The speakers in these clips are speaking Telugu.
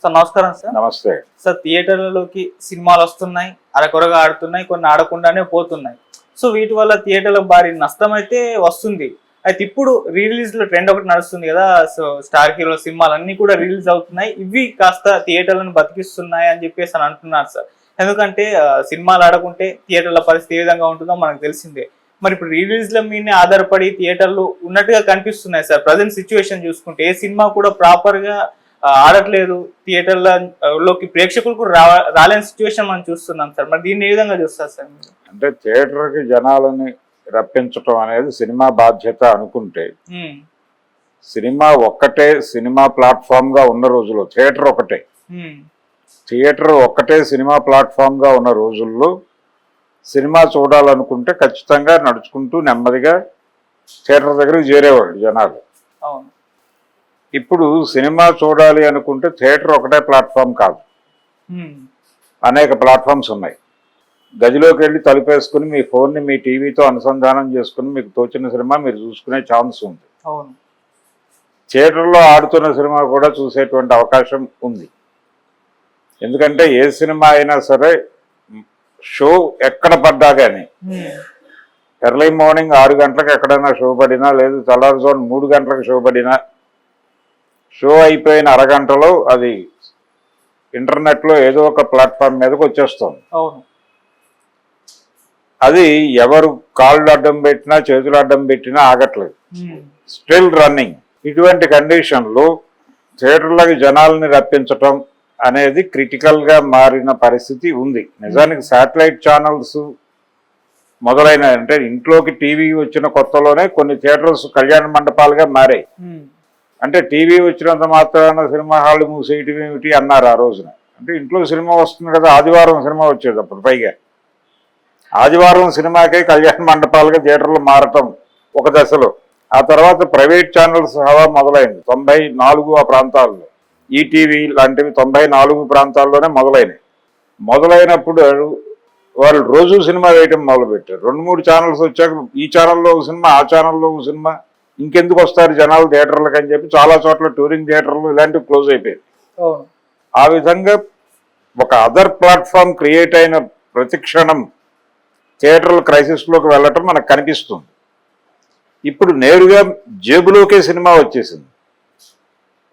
సార్ నమస్కారం సార్. నమస్తే సార్, థియేటర్లలోకి సినిమాలు వస్తున్నాయి, అరకొరగా ఆడుతున్నాయి, కొన్ని ఆడకుండానే పోతున్నాయి. సో వీటి వల్ల థియేటర్లకు భారీ నష్టం అయితే వస్తుంది. అయితే ఇప్పుడు రిలీజ్ లో ట్రెండ్ ఒకటి నడుస్తుంది కదా. సో స్టార్ హీరో సినిమాలు అన్ని కూడా రిలీజ్ అవుతున్నాయి, ఇవి కాస్త థియేటర్లను బతికిస్తున్నాయి అని చెప్పేసి అని అంటున్నారు సార్. ఎందుకంటే సినిమాలు ఆడకుంటే థియేటర్ల పరిస్థితి ఏ విధంగా ఉంటుందో మనకు తెలిసిందే. మరి ఇప్పుడు రిలీజ్ల మీదనే ఆధారపడి థియేటర్లు ఉన్నట్టుగా కనిపిస్తున్నాయి సార్. ప్రజెంట్ సిచ్యువేషన్ చూసుకుంటే ఏ సినిమా కూడా ప్రాపర్ గా ఆడట్లేదు, థియేటర్లలోకి ప్రేక్షకులు కూడా రాలేని సిచ్యువేషన్ మనం చూస్తున్నాం సార్. మరి దీన్ని ఏ విధంగా చూస్తారు సార్? అంటే థియేటర్కి జనాలని రప్పించటం అనేది సినిమా బాధ్యత అనుకుంటే, సినిమా ఒక్కటే సినిమా ప్లాట్ఫామ్ గా ఉన్న రోజుల్లో థియేటర్ ఒక్కటే సినిమా ప్లాట్ఫామ్ గా ఉన్న రోజుల్లో సినిమా చూడాలనుకుంటే ఖచ్చితంగా నడుచుకుంటూ నెమ్మదిగా థియేటర్ దగ్గరికి చేరేవాళ్ళు జనాలు. ఇప్పుడు సినిమా చూడాలి అనుకుంటే థియేటర్ ఒకటే ప్లాట్ఫామ్ కాదు, అనేక ప్లాట్ఫామ్స్ ఉన్నాయి. గదిలోకి వెళ్ళి తలుపేసుకుని మీ ఫోన్ని మీ టీవీతో అనుసంధానం చేసుకుని మీకు తోచిన సినిమా మీరు చూసుకునే ఛాన్స్ ఉంది. థియేటర్లో ఆడుతున్న సినిమా కూడా చూసేటువంటి అవకాశం ఉంది. ఎందుకంటే ఏ సినిమా అయినా సరే షో ఎక్కడ పడ్డా కానీ, ఎర్లీ మార్నింగ్ 6 గంటలకు ఎక్కడైనా షో పడినా, లేదు తెల్లారుజామున 3 గంటలకు షో పడినా, షో అయిపోయిన అరగంటలో అది ఇంటర్నెట్లో ఏదో ఒక ప్లాట్ఫామ్ మీదకి వచ్చేస్తుంది. అది ఎవరు కాళ్ళు అడ్డం పెట్టినా చేతులు అడ్డం పెట్టినా ఆగట్లేదు, స్టిల్ రన్నింగ్. ఇటువంటి కండిషన్లో థియేటర్లకి జనాలని రప్పించటం అనేది క్రిటికల్గా మారిన పరిస్థితి ఉంది. నిజానికి శాటిలైట్ ఛానల్స్ మొదలైన, అంటే ఇంట్లోకి టీవీ వచ్చిన కొత్తలోనే కొన్ని థియేటర్స్ కళ్యాణ మండపాలుగా మారాయి. అంటే టీవీ వచ్చినంత మాత్రాన సినిమా హాల్ మూసేయటం ఏమిటి అన్నారు ఆ రోజున. అంటే ఇంట్లో సినిమా వస్తుంది కదా, ఆదివారం సినిమా వచ్చేటప్పుడు పైగా ఆదివారం సినిమాకే కళ్యాణ మండపాలుగా థియేటర్లు మారటం ఒక దశలో. ఆ తర్వాత ప్రైవేట్ ఛానల్స్ హవా మొదలైంది 94 ఆ ప్రాంతాల్లో. ఈటీవీ లాంటివి 94 ప్రాంతాల్లోనే మొదలైనప్పుడు వాళ్ళు రోజు సినిమా వేయటం మొదలుపెట్టారు. 2-3 ఛానల్స్ వచ్చాక ఈ ఛానల్లో ఒక సినిమా, ఆ ఛానల్లో ఒక సినిమా, ఇంకెందుకు వస్తారు జనాలు థియేటర్లకు అని చెప్పి చాలా చోట్ల టూరింగ్ థియేటర్లు ఇలాంటివి క్లోజ్ అయిపోయాయి. ఆ విధంగా ఒక అదర్ ప్లాట్ఫామ్ క్రియేట్ అయిన ప్రతి క్షణం థియేటర్ల క్రైసిస్లోకి వెళ్ళటం మనకు కనిపిస్తుంది. ఇప్పుడు నేరుగా జేబులోకే సినిమా వచ్చేసింది.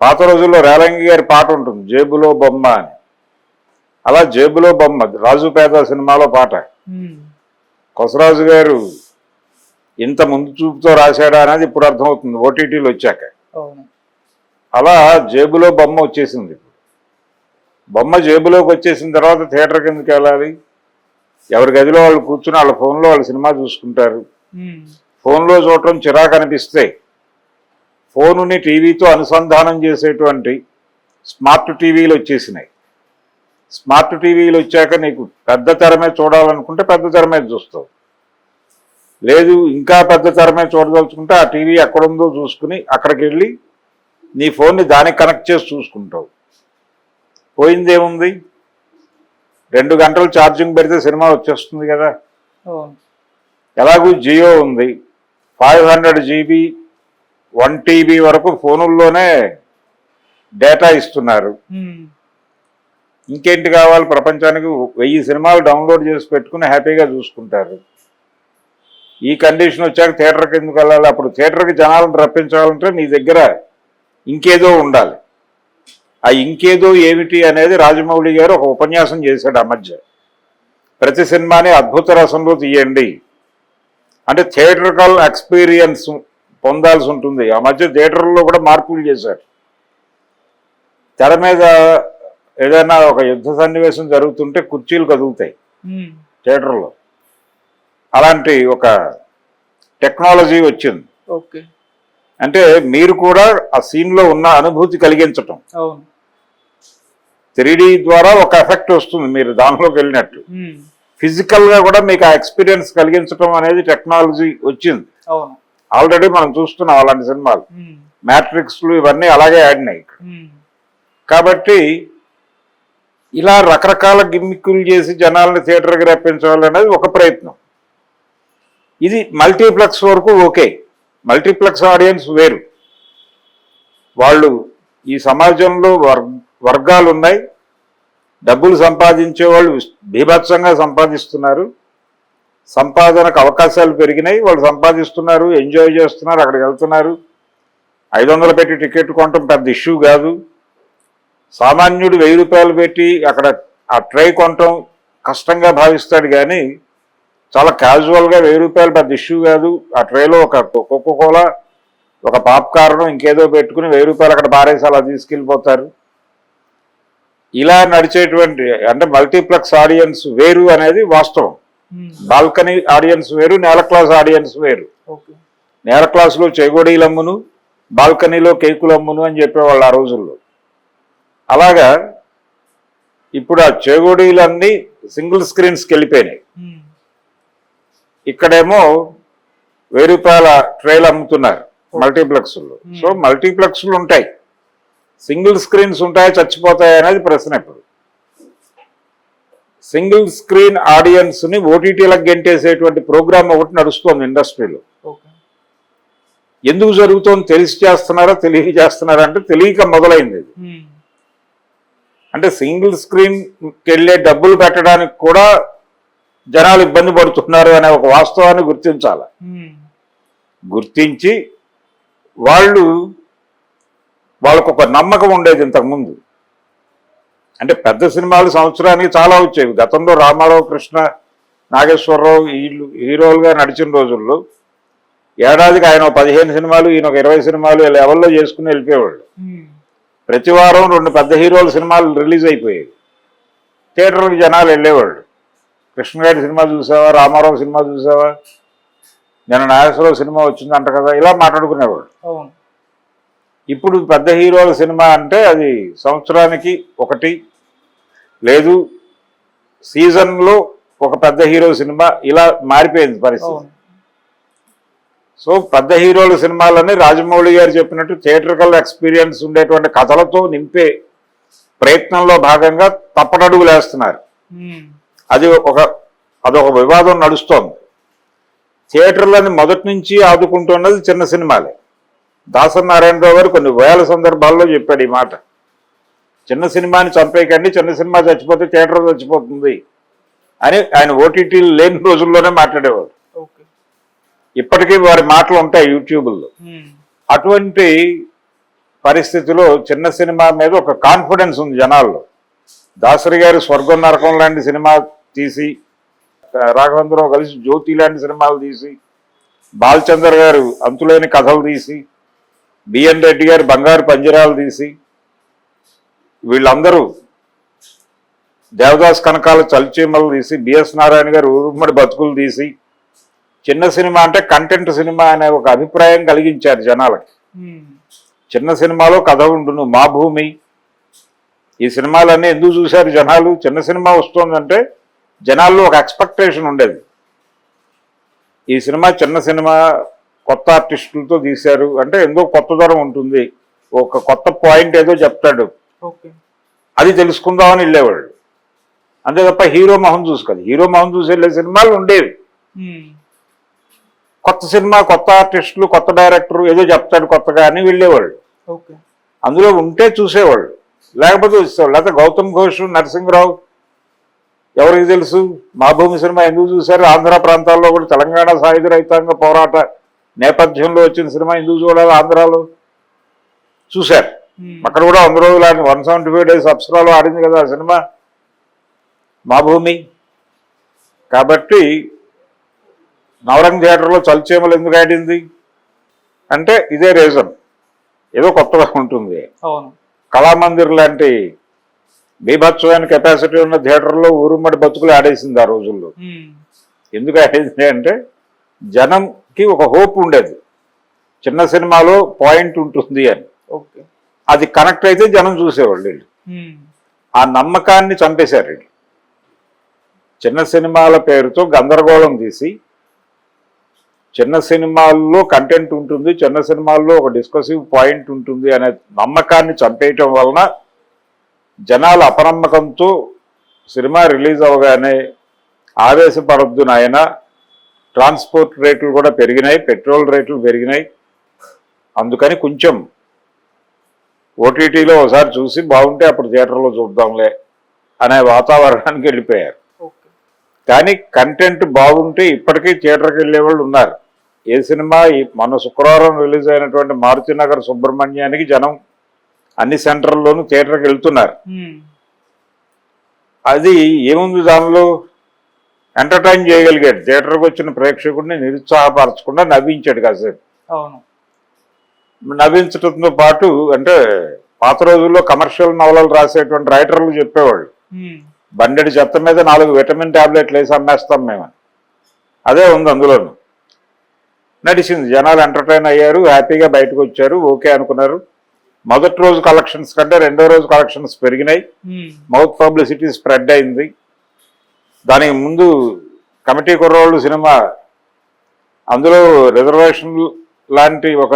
పాత రోజుల్లో రేలంగి గారి పాట ఉంటుంది, జేబులో బొమ్మ అని. అలా జేబులో బొమ్మ రాజుపేద సినిమాలో పాట. కొసరాజు గారు ఇంత ముందు చూపుతో రాశాడా అనేది ఇప్పుడు అర్థమవుతుంది ఓటీటీలు వచ్చాక. అలా జేబులో బొమ్మ వచ్చేసింది. బొమ్మ జేబులోకి వచ్చేసిన తర్వాత థియేటర్ కిందకి వెళ్ళాలి. ఎవరి గదిలో వాళ్ళు కూర్చుని వాళ్ళ ఫోన్లో వాళ్ళు సినిమా చూసుకుంటారు. ఫోన్లో చూడటం చిరాకు అనిపిస్తే ఫోనుని టీవీతో అనుసంధానం చేసేటువంటి స్మార్ట్ టీవీలు వచ్చేసినాయి. స్మార్ట్ టీవీలు వచ్చాక నీకు పెద్ద తెర మీద చూడాలనుకుంటే పెద్ద తెర మీద చూస్తావు, లేదు ఇంకా పెద్ద తెర మీద చూడదలుచుకుంటే ఆ టీవీ ఎక్కడుందో చూసుకుని అక్కడికి వెళ్ళి నీ ఫోన్ని దానికి కనెక్ట్ చేసి చూసుకుంటావు. పోయిందేముంది, 2 గంటలు ఛార్జింగ్ పెడితే సినిమా వచ్చేస్తుంది కదా. ఎలాగూ జియో ఉంది, 500 GB 1 TB వరకు ఫోనుల్లోనే డేటా ఇస్తున్నారు. ఇంకేంటి కావాలి ప్రపంచానికి? 1000 సినిమాలు డౌన్లోడ్ చేసి పెట్టుకుని హ్యాపీగా చూసుకుంటారు. ఈ కండిషన్ వచ్చాక థియేటర్కి ఎందుకు వెళ్ళాలి? అప్పుడు థియేటర్కి జనాలను రప్పించాలంటే నీ దగ్గర ఇంకేదో ఉండాలి. ఆ ఇంకేదో ఏమిటి అనేది రాజమౌళి గారు ఒక ఉపన్యాసం చేశాడు ఆ మధ్య. ప్రతి సినిమాని అద్భుత రసంలో తీయండి అంటే థియేటర్కల్ ఎక్స్పీరియన్స్ పొందాల్సి ఉంటుంది. ఆ మధ్య థియేటర్లో కూడా మార్పులు చేశారు. తెర మీద ఏదైనా ఒక యుద్ధ సన్నివేశం జరుగుతుంటే కుర్చీలు కదులుతాయి థియేటర్లో. అలాంటి ఒక టెక్నాలజీ వచ్చింది. అంటే మీరు కూడా ఆ సీన్లో ఉన్న అనుభూతి కలిగించటం. 3D ద్వారా ఒక ఎఫెక్ట్ వస్తుంది మీరు దానిలోకి వెళ్ళినట్టు. ఫిజికల్గా కూడా మీకు ఆ ఎక్స్పీరియన్స్ కలిగించడం అనేది టెక్నాలజీ వచ్చింది. ఆల్రెడీ మనం చూస్తున్నాం అలాంటి సినిమాలు. మ్యాట్రిక్స్లు ఇవన్నీ అలాగే ఆడినాయి. కాబట్టి ఇలా రకరకాల గిమ్మిక్కులు చేసి జనాలను థియేటర్కి రప్పించాలనేది ఒక ప్రయత్నం. ఇది మల్టీప్లెక్స్ వరకు ఓకే. మల్టీప్లెక్స్ ఆడియన్స్ వేరు. వాళ్ళు ఈ సమాజంలో వర్గాలు ఉన్నాయి. డబ్బులు సంపాదించే వాళ్ళు బీభత్సంగా సంపాదిస్తున్నారు, సంపాదనకు అవకాశాలు పెరిగినాయి, వాళ్ళు సంపాదిస్తున్నారు, ఎంజాయ్ చేస్తున్నారు, అక్కడికి వెళ్తున్నారు. 500 పెట్టి టికెట్ కొనటం పెద్ద ఇష్యూ కాదు. సామాన్యుడు 1000 రూపాయలు పెట్టి అక్కడ ఆ ట్రై కొనటం కష్టంగా భావిస్తాడు, కానీ చాలా క్యాజువల్గా 1000 రూపాయలు పెద్ద ఇష్యూ కాదు. ఆ ట్రేలో ఒక కోకోకోలా, ఒక పాప్కార్న్, ఇంకేదో పెట్టుకుని 1000 రూపాయలు అక్కడ పారేసి అలా తీసుకెళ్ళిపోతారు. ఇలా నడిచేటువంటి అంటే మల్టీప్లెక్స్ ఆడియన్స్ వేరు అనేది వాస్తవం. బాల్కనీ ఆడియన్స్ వేరు, నేల క్లాస్ ఆడియన్స్ వేరు. నేల క్లాసులో చెగోడీలు అమ్మును, బాల్కనీలో కేకులు అమ్మును అని చెప్పేవాళ్ళు ఆ రోజుల్లో. అలాగా ఇప్పుడు ఆ చెగోడీలన్నీ సింగిల్ స్క్రీన్స్కి వెళ్ళిపోయినాయి. ఇక్కడేమో 1000 రూపాయల ట్రైల్ అమ్ముతున్నారు మల్టీప్లెక్స్లో. సో మల్టీప్లెక్స్లు ఉంటాయి, సింగిల్ స్క్రీన్స్ ఉంటాయి, చచ్చిపోతాయి అనేది ప్రశ్న. ఇప్పుడు సింగిల్ స్క్రీన్ ఆడియన్స్ ని ఓటీటీలకు గెంటేసేటువంటి ప్రోగ్రామ్ ఒకటి నడుస్తోంది ఇండస్ట్రీలో. ఎందుకు జరుగుతోంది? తెలిసి చేస్తున్నారా తెలియక చేస్తున్నారా అంటే తెలియక మొదలైంది ఇది. అంటే సింగిల్ స్క్రీన్కి వెళ్ళే డబ్బులు పెట్టడానికి కూడా జనాలు ఇబ్బంది పడుతున్నారు అనే ఒక వాస్తవాన్ని గుర్తించాలి. గుర్తించి వాళ్ళకు ఒక నమ్మకం ఉండేది ఇంతకుముందు. అంటే పెద్ద సినిమాలు సంవత్సరానికి చాలా వచ్చేవి. గతంలో రామారావు, కృష్ణ, నాగేశ్వరరావు వీళ్ళు హీరోలుగా నడిచిన రోజుల్లో ఏడాదికి ఆయన 15 సినిమాలు, ఈయన ఒక 20 సినిమాలు లెవెల్లో చేసుకుని వెళ్ళిపోయేవాళ్ళు. ప్రతి వారం 2 పెద్ద హీరోల సినిమాలు రిలీజ్ అయిపోయేవి, థియేటర్లకు జనాలు వెళ్ళేవాళ్ళు. కృష్ణ గారి సినిమా చూసావా, రామారావు సినిమా చూసావా, నేను నాగేశ్వరరావు సినిమా వచ్చిందంట కదా, ఇలా మాట్లాడుకునేవాళ్ళు. ఇప్పుడు పెద్ద హీరోల సినిమా అంటే అది సంవత్సరానికి ఒకటి, లేదు సీజన్లో ఒక పెద్ద హీరో సినిమా, ఇలా మారిపోయింది పరిస్థితి. సో పెద్ద హీరోల సినిమాలని రాజమౌళి గారు చెప్పినట్టు థియేటర్కల్ ఎక్స్పీరియన్స్ ఉండేటువంటి కథలతో నింపే ప్రయత్నంలో భాగంగా తప్పటడుగులు వేస్తున్నారు. అదొక వివాదం నడుస్తోంది. థియేటర్లని మొదటి నుంచి ఆదుకుంటున్నది చిన్న సినిమాలే. దాసరి నారాయణరావు గారు కొన్ని వేల సందర్భాల్లో చెప్పాడు ఈ మాట. చిన్న సినిమాని చంపేయకండి, చిన్న సినిమా చచ్చిపోతే థియేటర్ చచ్చిపోతుంది అని ఆయన ఓటీటీలు లేని రోజుల్లోనే మాట్లాడేవాడు. ఇప్పటికీ వారి మాటలు ఉంటాయి యూట్యూబ్లో. అటువంటి పరిస్థితిలో చిన్న సినిమా మీద ఒక కాన్ఫిడెన్స్ ఉంది జనాల్లో. దాసరి గారు స్వర్గం నరకం లాంటి సినిమా తీసి, రాఘవేంద్రరావు కలిసి జ్యోతి లాంటి సినిమాలు తీసి, బాలచందర్ గారు అంతులేని కథలు తీసి, బిఎన్ రెడ్డి గారు బంగారు పంజరాలు తీసి, వీళ్ళందరూ దేవదాస్ కనకాల చలిచీమలు తీసి, బిఎస్ నారాయణ గారు ఉమ్మడి బతుకులు తీసి, చిన్న సినిమా అంటే కంటెంట్ సినిమా అనే ఒక అభిప్రాయం కలిగించారు జనాలకి. చిన్న సినిమాలో కథ ఉండును, మా భూమి, ఈ సినిమాలన్నీ ఎందుకు చూశారు జనాలు? చిన్న సినిమా వస్తుందంటే జనాల్లో ఒక ఎక్స్పెక్టేషన్ ఉండేది. ఈ సినిమా చిన్న సినిమా, కొత్త ఆర్టిస్టులతో తీశారు అంటే ఎందుకో కొత్త ధరం ఉంటుంది, ఒక కొత్త పాయింట్ ఏదో చెప్తాడు, అది తెలుసుకుందామని వెళ్ళేవాళ్ళు. అంతే తప్ప హీరో మొహం చూసుకోదు. హీరో మొహం చూసి వెళ్ళే సినిమాలు ఉండేవి. కొత్త సినిమా, కొత్త ఆర్టిస్టులు, కొత్త డైరెక్టర్ ఏదో చెప్తాడు కొత్తగా అని వెళ్ళేవాళ్ళు. అందులో ఉంటే చూసేవాళ్ళు, లేకపోతే చూసేవాళ్ళు. లేకపోతే గౌతమ్ ఘోష్, నరసింహరావు, ఎవరికి తెలుసు? మా భూమి సినిమా ఎందుకు చూశారు? ఆంధ్ర ప్రాంతాల్లో కూడా తెలంగాణ సాయుధ రైతాంగ పోరాట నేపథ్యంలో వచ్చిన సినిమా ఎందుకు చూడాలి? ఆంధ్రాలో చూశారు. అక్కడ కూడా 100 రోజులు ఆడింది, 175 days అప్సరాలో ఆడింది కదా ఆ సినిమా మా భూమి. కాబట్టి నవరంగ్ థియేటర్లో చలిచీమలు ఎందుకు ఆడింది అంటే ఇదే రీజన్, ఏదో కొత్తగా ఉంటుంది. కళామందిర్ లాంటి బీభత్సమైన కెపాసిటీ ఉన్న థియేటర్లో ఊరుమ్మడి బతుకులు ఆడేసింది ఆ రోజుల్లో. ఎందుకు ఆడేసింది అంటే జనంకి ఒక హోప్ ఉండేది, చిన్న సినిమాలో పాయింట్ ఉంటుంది అని. అది కనెక్ట్ అయితే జనం చూసేవాళ్ళు. వీళ్ళు ఆ నమ్మకాన్ని చంపేశారు. వీళ్ళు చిన్న సినిమాల పేరుతో గందరగోళం తీసి, చిన్న సినిమాల్లో కంటెంట్ ఉంటుంది, చిన్న సినిమాల్లో ఒక డిస్కసివ్ పాయింట్ ఉంటుంది అనే నమ్మకాన్ని చంపేయటం వలన జనాల అపనమ్మకంతో సినిమా రిలీజ్ అవగానే ఆవేశపడద్దు నాయన, ట్రాన్స్పోర్ట్ రేట్లు కూడా పెరిగినాయి, పెట్రోల్ రేట్లు పెరిగినాయి, అందుకని కొంచెం ఓటీటీలో ఒకసారి చూసి బాగుంటే అప్పుడు థియేటర్లో చూద్దాంలే అనే వాతావరణానికి వెళ్ళిపోయారు. ఓకే. కానీ కంటెంట్ బాగుంటే ఇప్పటికీ థియేటర్కి వెళ్ళే వాళ్ళు ఉన్నారు. ఏ సినిమా మన శుక్రవారం రిలీజ్ అయినటువంటి మారుతినగర్ సుబ్రహ్మణ్యానికి జనం అన్ని సెంటర్లోనూ థియేటర్కి వెళ్తున్నారు. అది ఏముంది దానిలో, ఎంటర్టైన్ చేయగలిగాడు, థియేటర్కి వచ్చిన ప్రేక్షకుడిని నిరుత్సాహపరచకుండా నవ్వించాడు కాసేపు. అవును. నవ్వించడంతో పాటు అంటే పాత రోజుల్లో కమర్షియల్ నవలలు రాసేటువంటి రైటర్లు చెప్పేవాళ్ళు, బండెడి చెత్త మీద 4 విటమిన్ టాబ్లెట్లు వేసి అమ్మేస్తాం మేమని. అదే ఉంది అందులోను. నడిచింది, జనాలు ఎంటర్టైన్ అయ్యారు, హ్యాపీగా బయటకు వచ్చారు, ఓకే అనుకున్నారు. మొదటి రోజు కలెక్షన్స్ కంటే రెండో రోజు కలెక్షన్స్ పెరిగినాయి, మౌత్ పబ్లిసిటీ స్ప్రెడ్ అయింది. దానికి ముందు కమిటీ కుర్రోళ్ళు సినిమా, అందులో రిజర్వేషన్ లాంటి ఒక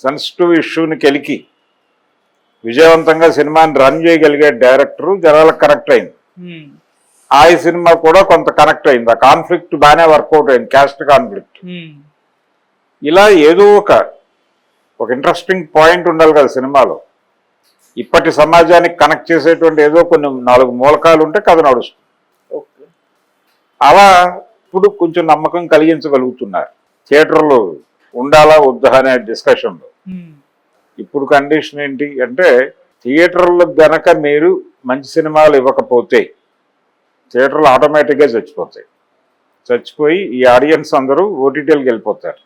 సెన్సిటివ్ ఇష్యూని కెలికి విజయవంతంగా సినిమాని రన్ చేయగలిగే డైరెక్టరు జనాలకు కనెక్ట్ అయింది. ఆ సినిమా కూడా కొంత కనెక్ట్ అయింది, ఆ కాన్ఫ్లిక్ట్ బాగానే వర్కౌట్ అయింది, క్యాస్ట్ కాన్ఫ్లిక్ట్. ఇలా ఏదో ఒక ఇంట్రెస్టింగ్ పాయింట్ ఉండాలి కదా సినిమాలో. ఇప్పటి సమాజానికి కనెక్ట్ చేసేటువంటి ఏదో కొన్ని 4 మూలకాలు ఉంటే కథ నడుస్తుంది. అలా ఇప్పుడు కొంచెం నమ్మకం కలిగించగలుగుతున్నారు థియేటర్లో ఉండాలా వద్దా అనే డిస్కషన్లో. ఇప్పుడు కండిషన్ ఏంటి అంటే, థియేటర్లో గనక మీరు మంచి సినిమాలు ఇవ్వకపోతే థియేటర్లు ఆటోమేటిక్గా చచ్చిపోయి ఈ ఆడియన్స్ అందరూ ఓటీటీలకు వెళ్ళిపోతారు.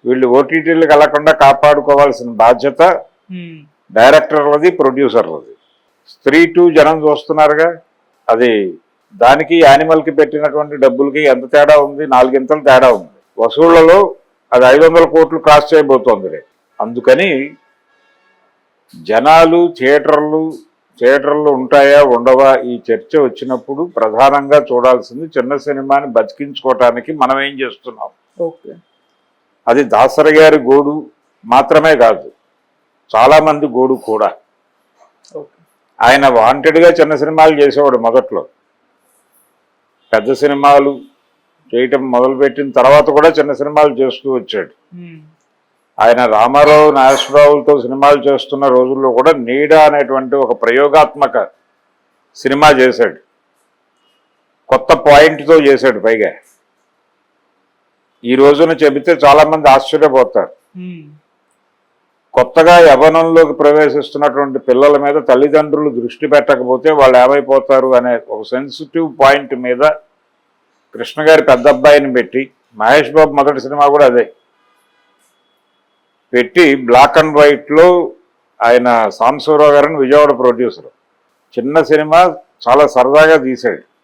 వీళ్ళు ఓటీటీలకు వెళ్లకుండా కాపాడుకోవాల్సిన బాధ్యత డైరెక్టర్లది, ప్రొడ్యూసర్లది. స్త్రీ 2 జనం చూస్తున్నారుగా, అది దానికి యానిమల్కి పెట్టినటువంటి డబ్బులకి ఎంత తేడా ఉంది, 4 ఇంతలు తేడా ఉంది. వసూళ్లలో అది 500 కోట్లు క్రాస్ చేయబోతోంది. అందుకని జనాలు థియేటర్లు ఉంటాయా ఉండవా ఈ చర్చ వచ్చినప్పుడు ప్రధానంగా చూడాల్సింది చిన్న సినిమాని బతికించుకోవటానికి మనం ఏం చేస్తున్నాం. అది దాసరి గారి గోడు మాత్రమే కాదు, చాలా మంది గోడు కూడా. ఆయన వాంటెడ్గా చిన్న సినిమాలు చేసేవాడు మొదట్లో, పెద్ద సినిమాలు చేయటం మొదలుపెట్టిన తర్వాత కూడా చిన్న సినిమాలు చేస్తూ వచ్చాడు. ఆయన రామారావు, నాగేశ్వరరావులతో సినిమాలు చేస్తున్న రోజుల్లో కూడా నీడ అనేటువంటి ఒక ప్రయోగాత్మక సినిమా చేశాడు, కొత్త పాయింట్తో చేశాడు. పైగా ఈ రోజున చెబితే చాలా మంది ఆశ్చర్యపోతారు. కొత్తగా యవ్వనంలోకి ప్రవేశిస్తున్నటువంటి పిల్లల మీద తల్లిదండ్రులు దృష్టి పెట్టకపోతే వాళ్ళు ఏమైపోతారు అనే ఒక సెన్సిటివ్ పాయింట్ మీద కృష్ణ గారి పెద్ద అబ్బాయిని పెట్టి, మహేష్ బాబు మొదటి సినిమా కూడా అదే పెట్టి, బ్లాక్ అండ్ వైట్లో ఆయన సాంబశివరావు గారిని విజయవాడ ప్రొడ్యూసర్, చిన్న సినిమా చాలా సరదాగా తీశాడు.